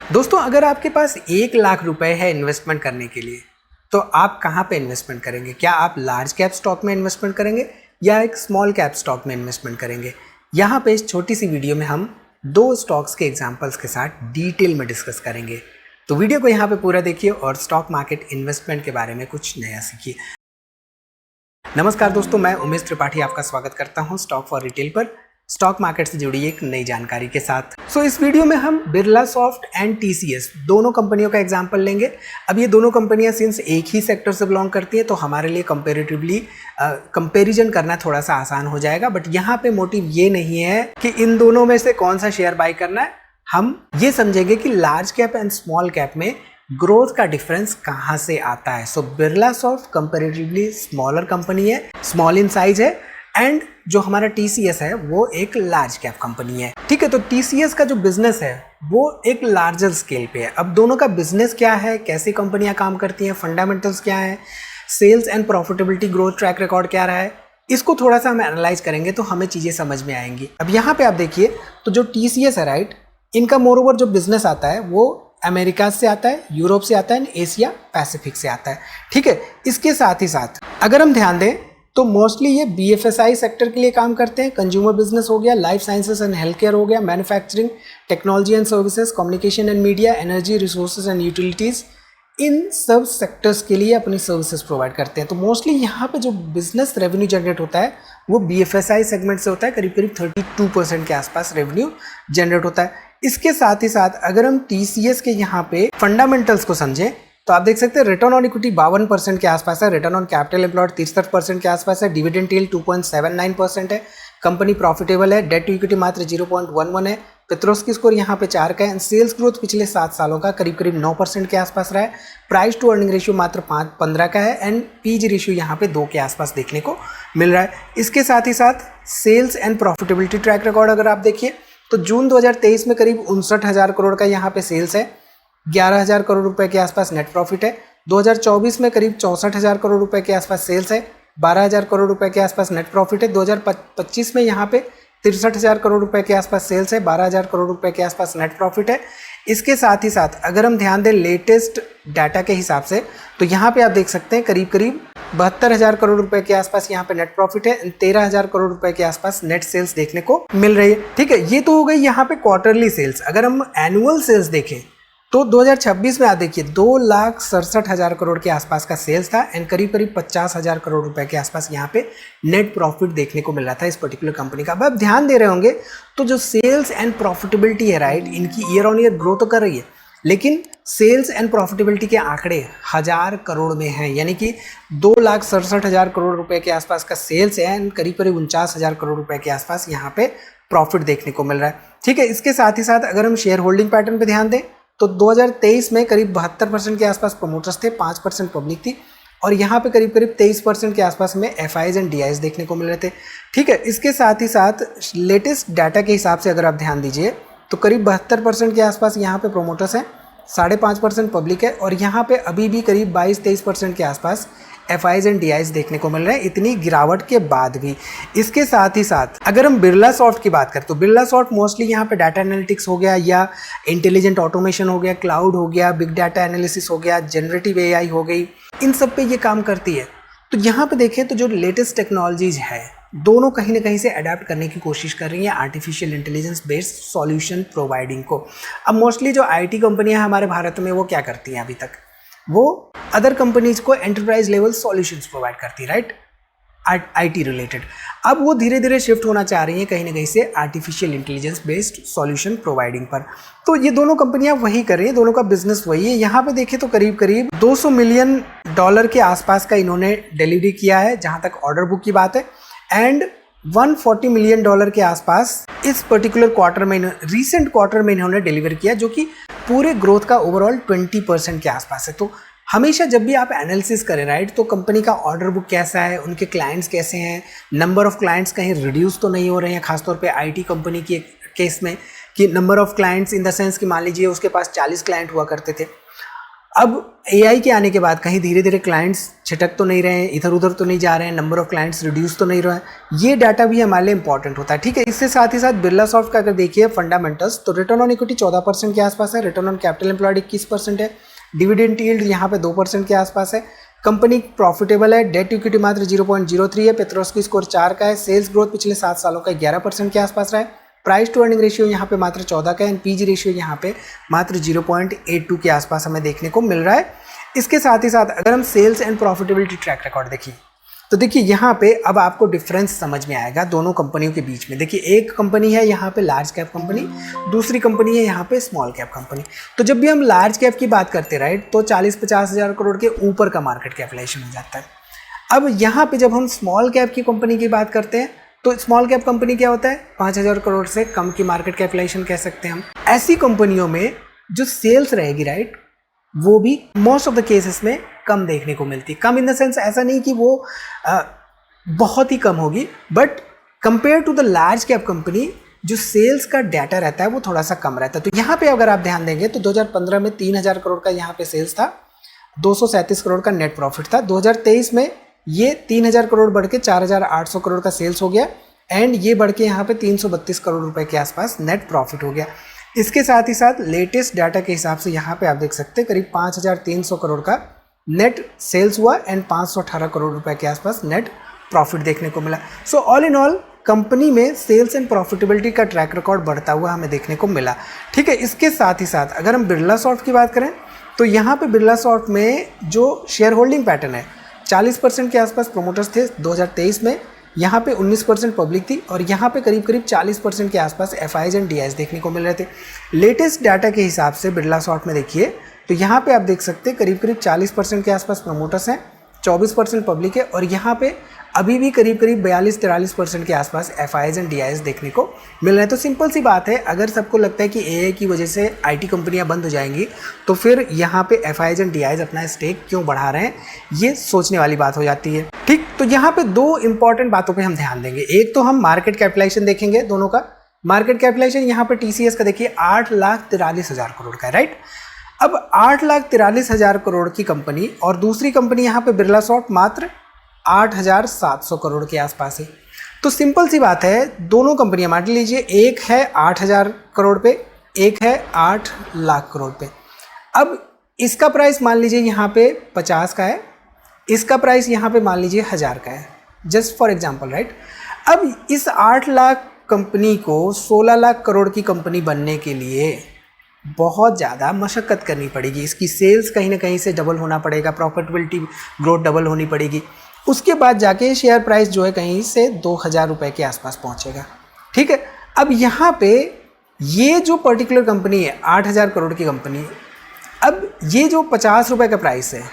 दोस्तों, अगर आपके पास 1 लाख रुपए है इन्वेस्टमेंट करने के लिए, तो आप कहाँ पे इन्वेस्टमेंट करेंगे? क्या आप लार्ज कैप स्टॉक में इन्वेस्टमेंट करेंगे या एक स्मॉल कैप स्टॉक में इन्वेस्टमेंट करेंगे? यहाँ पे इस छोटी सी वीडियो में हम 2 स्टॉक्स के एग्जांपल्स के साथ डिटेल में डिस्कस करेंगे। तो वीडियो को यहाँ पे पूरा देखिए और स्टॉक मार्केट इन्वेस्टमेंट के बारे में कुछ नया सीखिए। नमस्कार दोस्तों, मैं उमेश त्रिपाठी आपका स्वागत करता हूँ स्टॉक फॉर रिटेल पर, स्टॉक मार्केट से जुड़ी एक नई जानकारी के साथ। इस वीडियो में हम बिरला सॉफ्ट एंड टीसीएस दोनों कंपनियों का एग्जांपल लेंगे। अब ये दोनों कंपनियां सिंस एक ही सेक्टर से बिलोंग करती हैं, तो हमारे लिए कंपेरेटिवली कंपैरिजन करना थोड़ा सा आसान हो जाएगा। बट यहाँ पे मोटिव ये नहीं है कि इन दोनों में से कौन सा शेयर बाय करना है। हम ये समझेंगे कि large cap and small cap में ग्रोथ का डिफरेंस कहाँ से आता है। Birla soft comparatively smaller company है, स्मॉल इन साइज है, एंड जो हमारा TCS है वो एक लार्ज कैप कंपनी है। ठीक है, तो TCS का जो बिजनेस है वो एक लार्जर स्केल पे है। अब दोनों का बिजनेस क्या है, कैसी कंपनियां काम करती हैं, फंडामेंटल्स क्या है, sales and profitability growth track record क्या रहा है, इसको थोड़ा सा हम एनालाइज करेंगे तो हमें चीजें समझ में आएंगी। अब यहाँ पे आप देखिए, तो जो TCS है राइट, इनका मोर ओवर जो बिजनेस आता है वो अमेरिका से आता है, यूरोप से आता है, एशिया पैसिफिक से आता है। ठीक है, इसके साथ ही साथ अगर हम ध्यान दें तो मोस्टली ये BFSI सेक्टर के लिए काम करते हैं। कंज्यूमर बिजनेस हो गया, life sciences and health care हो गया, manufacturing, technology and services, communication and media, energy resources and utilities, इन सब सेक्टर्स के लिए अपनी सर्विसेज प्रोवाइड करते हैं। तो मोस्टली यहाँ पे जो बिजनेस रेवेन्यू जनरेट होता है वो BFSI सेगमेंट से होता है, करीब करीब 32% के आसपास रेवेन्यू जनरेट होता है। इसके साथ ही साथ अगर हम TCS के यहाँ पे फंडामेंटल्स को समझें तो आप देख सकते हैं रिटर्न ऑन इक्विटी 52% के आसपास है, रिटर्न ऑन कैपिटल एम्प्लॉयड 63% के आसपास है, डिविडेंड यील्ड 2.79% है, कंपनी प्रॉफिटेबल है, डेट टू इक्विटी मात्र 0.11 है, पेट्रोस्की स्कोर यहाँ पे 4 का है, सेल्स ग्रोथ पिछले 7 सालों का करीब करीब 9% के आसपास रहा है, प्राइस टू अर्निंग रेशियो मात्र 15 का है, एंड PG रेशियो यहाँ पे 2 के आसपास देखने को मिल रहा है। इसके साथ ही साथ sales and profitability track record अगर आप देखिए तो जून 2023 में करीब 59,000 करोड़ का यहाँ पे सेल्स है, 11,000 करोड़ रुपए के आसपास नेट प्रॉफिट है। 2024 में करीब 64,000 करोड़ रुपए के आसपास सेल्स है, 12,000 करोड़ रुपए के आसपास नेट प्रॉफिट है। 2025 में यहाँ पे 63,000 करोड़ रुपए के आसपास सेल्स है, 12,000 करोड़ रुपए के आसपास नेट प्रॉफिट है। इसके साथ ही साथ अगर हम ध्यान दें लेटेस्ट डाटा के हिसाब से तो यहाँ पे आप देख सकते हैं करीब करीब 72,000 करोड़ रुपए के आसपास यहाँ पे नेट प्रॉफिट है, 13,000 करोड़ रुपए के आसपास नेट सेल्स देखने को मिल रही है। ठीक है, ये तो हो गई यहाँ पे क्वार्टरली सेल्स। अगर हम एनुअल सेल्स देखें तो 2026 में आप देखिए 2,67,000 करोड़ के आसपास का सेल्स था, एंड करीब करीब 50,000 करोड़ रुपए के आसपास यहाँ पे नेट प्रॉफिट देखने को मिल रहा था इस पर्टिकुलर कंपनी का। अब आप ध्यान दे रहे होंगे तो जो सेल्स एंड प्रॉफिटेबिलिटी है राइट, इनकी ईयर ऑन ईयर ग्रो तो कर रही है, लेकिन सेल्स एंड प्रॉफिटेबिलिटी के आंकड़े 1000 करोड़ में हैं, यानी कि 2,67,000 करोड़ रुपए के आसपास का सेल्स है, एंड करीब करीब 49,000 करोड़ रुपए के आसपास यहाँ पे प्रॉफिट देखने को मिल रहा है। ठीक है, इसके साथ ही साथ अगर हम शेयर होल्डिंग पैटर्न पे ध्यान दें तो 2023 में करीब 72% के आसपास प्रमोटर्स थे, 5% पब्लिक थी, और यहाँ पे करीब करीब 23% के आसपास में FIs एंड DIs देखने को मिल रहे थे। ठीक है, इसके साथ ही साथ लेटेस्ट डाटा के हिसाब से अगर आप ध्यान दीजिए तो करीब 72% के आसपास यहाँ पे प्रमोटर्स हैं, 5.5% पब्लिक है, और यहाँ पे अभी भी करीब 22-23% के आसपास FIs एंड DIs देखने को मिल रहे हैं, इतनी गिरावट के बाद भी। इसके साथ ही साथ अगर हम बिरला सॉफ्ट की बात करें तो बिरला सॉफ्ट मोस्टली यहाँ पे डाटा एनालिटिक्स हो गया या इंटेलिजेंट ऑटोमेशन हो गया, क्लाउड हो गया, बिग डाटा एनालिसिस हो गया, जनरेटिव AI हो गई, इन सब पे ये काम करती है। तो यहाँ पे देखें तो जो लेटेस्ट टेक्नोलॉजीज है दोनों कहीं ना कहीं से अडेप्ट करने की कोशिश कर रही हैं artificial intelligence based solution providing को। अब मोस्टली जो IT कंपनियां हमारे भारत में वो क्या करती हैं, अभी तक वो अदर कंपनीज को एंटरप्राइज लेवल सॉल्यूशंस प्रोवाइड करती है राइट, IT रिलेटेड। अब वो धीरे धीरे शिफ्ट होना चाह रही हैं कहीं ना कहीं से artificial intelligence based solution providing पर। तो ये दोनों कंपनियां वही कर रही हैं, दोनों का बिजनेस वही है। यहाँ पे देखें तो करीब करीब $200 मिलियन के आसपास का इन्होंने डिलीवरी किया है जहाँ तक ऑर्डर बुक की बात है, एंड $140 मिलियन के आसपास इस पर्टिकुलर क्वार्टर में, रिसेंट क्वार्टर में इन्होंने डिलीवर किया, जो कि पूरे ग्रोथ का ओवरऑल 20% के आसपास है। तो हमेशा जब भी आप एनालिसिस करें राइट, तो कंपनी का ऑर्डर बुक कैसा है, उनके क्लाइंट्स कैसे हैं, नंबर ऑफ क्लाइंट्स कहीं रिड्यूस तो नहीं हो रहे हैं, खासतौर पे IT कंपनी के केस में कि number of clients in the sense कि मान लीजिए उसके पास 40 क्लाइंट हुआ करते थे, अब AI के आने के बाद कहीं धीरे धीरे क्लाइंट्स छिटक तो नहीं रहे हैं, इधर उधर तो नहीं जा रहे हैं, नंबर ऑफ क्लाइंट्स रिड्यूस तो नहीं रहे हैं, ये डाटा भी हमारे लिए इंपॉर्टेंट होता है। ठीक है, इससे साथ ही साथ बिरला सॉफ्ट का अगर देखिए फंडामेंटल्स, तो रिटर्न ऑन इक्विटी 14% के आसपास है, रिटर्न ऑन कैपिटल एम्प्लॉयड 21% है, डिविडेंड यील्ड यहाँ पे 2% के आसपास है, कंपनी प्रॉफिटेबल है, डेट इक्विटी मात्र 0.03 है, पेट्रोस्की स्कोर 4 का है, सेल्स ग्रोथ पिछले 7 सालों का 11% के आसपास रहा है, प्राइस टू अर्निंग रेशियो यहाँ पे मात्र 14 का है, एंड पीजी रेशियो यहाँ पे मात्र 0.82 के आसपास हमें देखने को मिल रहा है। इसके साथ ही साथ अगर हम sales and profitability track record देखिए, तो देखिए यहाँ पे अब आपको डिफरेंस समझ में आएगा दोनों कंपनियों के बीच में। देखिए एक कंपनी है यहाँ पे लार्ज कैप कंपनी, दूसरी कंपनी है यहाँ पे स्मॉल कैप कंपनी। तो जब भी हम लार्ज कैप की बात करते हैं राइट, तो 40-50 हज़ार करोड़ के ऊपर का मार्केट कैपिटलाइजेशन हो जाता है। अब यहाँ पे जब हम स्मॉल कैप की कंपनी की बात करते हैं, तो स्मॉल कैप कंपनी क्या होता है, 5,000 करोड़ से कम की मार्केट कैपिटलाइजेशन कह सकते हैं हम। ऐसी कंपनियों में जो सेल्स रहेगी राइट, वो भी मोस्ट ऑफ द केसेस में कम देखने को मिलती है। कम इन द सेंस ऐसा नहीं कि वो बहुत ही कम होगी, but compare to the large cap company जो सेल्स का डाटा रहता है वो थोड़ा सा कम रहता है। तो यहाँ पे अगर आप ध्यान देंगे तो 2015 में 3,000 करोड़ का यहाँ पे सेल्स था, 237 करोड़ का नेट प्रॉफिट था। 2023 में ये 3,000 करोड़ बढ़ के 4,800 करोड़ का सेल्स हो गया, एंड ये बढ़ के यहाँ पे 332 करोड़ रुपए के आसपास नेट प्रॉफिट हो गया। इसके साथ ही साथ लेटेस्ट डाटा के हिसाब से यहाँ पे आप देख सकते हैं करीब 5,300 करोड़ का नेट सेल्स हुआ, एंड 518 करोड़ रुपए के आसपास नेट प्रॉफिट देखने को मिला। So all in all company में सेल्स एंड प्रॉफिटेबिलिटी का ट्रैक रिकॉर्ड बढ़ता हुआ हमें देखने को मिला। ठीक है, इसके साथ ही साथ अगर हम बिरला सॉफ्ट की बात करें, तो यहाँ पे बिरला सॉफ्ट में जो शेयर होल्डिंग पैटर्न है, 40% के आसपास प्रोमोटर्स थे 2023 में, यहाँ पे 19% पब्लिक थी, और यहाँ पे करीब 40% के आसपास FIs एंड DIs देखने को मिल रहे थे। लेटेस्ट डाटा के हिसाब से बिरला सॉफ्ट में देखिए तो यहाँ पे आप देख सकते हैं करीब 40% के आसपास प्रोमोटर्स हैं, 24% पब्लिक है, और यहाँ पे अभी भी करीब 42-43% के आसपास FIs एंड DIs देखने को मिल रहे हैं। तो सिंपल सी बात है, अगर सबको लगता है कि AI की वजह से IT कंपनियां बंद हो जाएंगी, तो फिर यहाँ पे FIs एंड DIs अपना स्टेक क्यों बढ़ा रहे हैं, ये सोचने वाली बात हो जाती है। ठीक, तो यहाँ पे दो इंपॉर्टेंट बातों पे हम ध्यान देंगे। एक तो हम मार्केट कैपिटलाइजेशन देखेंगे दोनों का। मार्केट कैपिटलाइजेशन यहाँ पे TCS का देखिए 8,43,000 करोड़ का है राइट। अब 8,43,000 करोड़ की कंपनी और दूसरी कंपनी यहाँ पे बिरला सॉफ्ट मात्र 8,700 करोड़ के आसपास है। तो सिंपल सी बात है, दोनों कंपनियां मान लीजिए, एक है 8,000 करोड़ पे, एक है 8 लाख करोड़ पे। अब इसका प्राइस मान लीजिए यहाँ पे 50 का है, इसका प्राइस यहाँ पे मान लीजिए 1,000 का है, जस्ट फॉर एग्जांपल राइट। अब इस 8 लाख कंपनी को 16 लाख करोड़ की कंपनी बनने के लिए बहुत ज़्यादा मशक्क़त करनी पड़ेगी। इसकी सेल्स कहीं ना कहीं से डबल होना पड़ेगा, प्रॉफिटेबिलिटी ग्रोथ डबल होनी पड़ेगी, उसके बाद जाके शेयर प्राइस जो है कहीं से 2,000 रुपये के आसपास पहुंचेगा। ठीक है, अब यहाँ पे ये जो पर्टिकुलर कंपनी है 8,000 करोड़ की कंपनी, अब ये जो 50 रुपये का प्राइस है,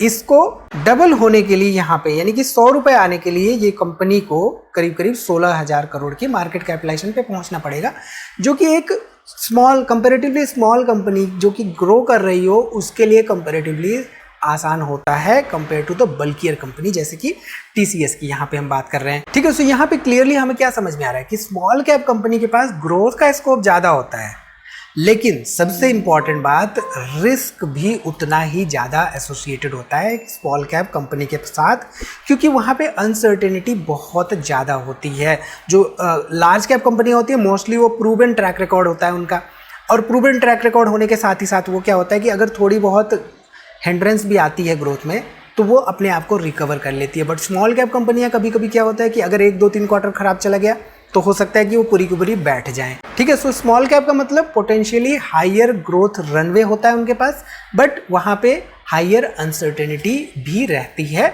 इसको डबल होने के लिए यहाँ पे यानी कि 100 रुपये आने के लिए ये कंपनी को करीब 16,000 करोड़ की मार्केट कैपिटलाइजेशन पे पहुँचना पड़ेगा, जो कि एक कंपेरेटिवली स्मॉल कंपनी जो कि ग्रो कर रही हो उसके लिए कंपेरेटिवली आसान होता है compare to the bulkier company जैसे कि TCS की यहाँ पे हम बात कर रहे हैं। ठीक है, सो यहाँ पे क्लियरली हमें क्या समझ में आ रहा है कि स्मॉल कैप कंपनी के पास ग्रोथ का स्कोप ज़्यादा होता है, लेकिन सबसे इंपॉर्टेंट बात, रिस्क भी उतना ही ज़्यादा एसोसिएटेड होता है स्मॉल कैप कंपनी के साथ, क्योंकि वहाँ पे अनसर्टेनिटी बहुत ज़्यादा होती है। जो लार्ज कैप कंपनी होती है मोस्टली वो प्रूवन ट्रैक रिकॉर्ड होता है उनका, और प्रूवन ट्रैक रिकॉर्ड होने के साथ ही साथ वो क्या होता है कि अगर थोड़ी बहुत हिंड्रेंस भी आती है ग्रोथ में तो वो अपने आप को रिकवर कर लेती है। बट स्मॉल कैप कंपनियां कभी कभी क्या होता है कि अगर 1-2-3 क्वार्टर खराब चला गया तो हो सकता है कि वो पूरी की पूरी बैठ जाएं। ठीक है, सो स्मॉल कैप का मतलब पोटेंशियली हायर ग्रोथ रनवे होता है उनके पास, बट वहाँ पे हायर अनसर्टेनिटी भी रहती है।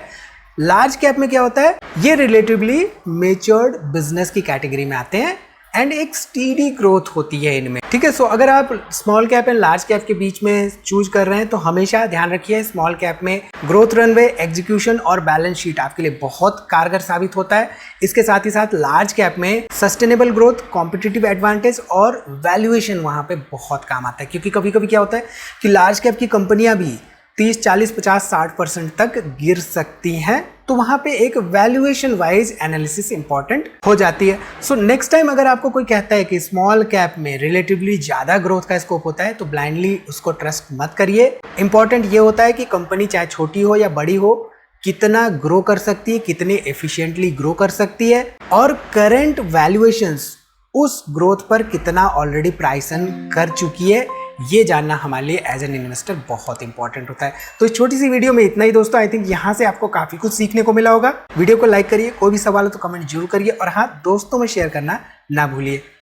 लार्ज कैप में क्या होता है, ये रिलेटिवली मेच्योर्ड बिजनेस की कैटेगरी में आते हैं एंड एक स्टीडी ग्रोथ होती है इनमें। ठीक है, सो अगर आप small cap and large cap के बीच में चूज कर रहे हैं तो हमेशा ध्यान रखिए स्मॉल कैप में ग्रोथ रनवे, एग्जीक्यूशन और बैलेंस शीट आपके लिए बहुत कारगर साबित होता है। इसके साथ ही साथ लार्ज कैप में सस्टेनेबल ग्रोथ, कॉम्पिटिटिव एडवांटेज और वैल्यूएशन वहां पे बहुत काम आता है, क्योंकि कभी कभी क्या होता है कि लार्ज कैप की कंपनियां भी 30, 40, 50, 60% तक गिर सकती हैं तो वहां पे एक वैल्यूएशन वाइज एनालिसिस इंपॉर्टेंट हो जाती है। सो नेक्स्ट टाइम अगर आपको कोई कहता है कि स्मॉल कैप में रिलेटिवली ज्यादा ग्रोथ का स्कोप होता है तो ब्लाइंडली उसको ट्रस्ट मत करिए। इंपॉर्टेंट ये होता है कि कंपनी चाहे छोटी हो या बड़ी हो कितना ग्रो कर सकती है, कितने एफिशिएंटली ग्रो कर सकती है और करंट वैल्यूएशंस उस ग्रोथ पर कितना ऑलरेडी प्राइसन कर चुकी है, ये जानना हमारे लिए एज एन इन्वेस्टर बहुत इंपॉर्टेंट होता है। तो इस छोटी सी वीडियो में इतना ही दोस्तों। आई थिंक यहाँ से आपको काफी कुछ सीखने को मिला होगा। वीडियो को लाइक करिए, कोई भी सवाल हो तो कमेंट जरूर करिए और हाँ, दोस्तों में शेयर करना ना भूलिए।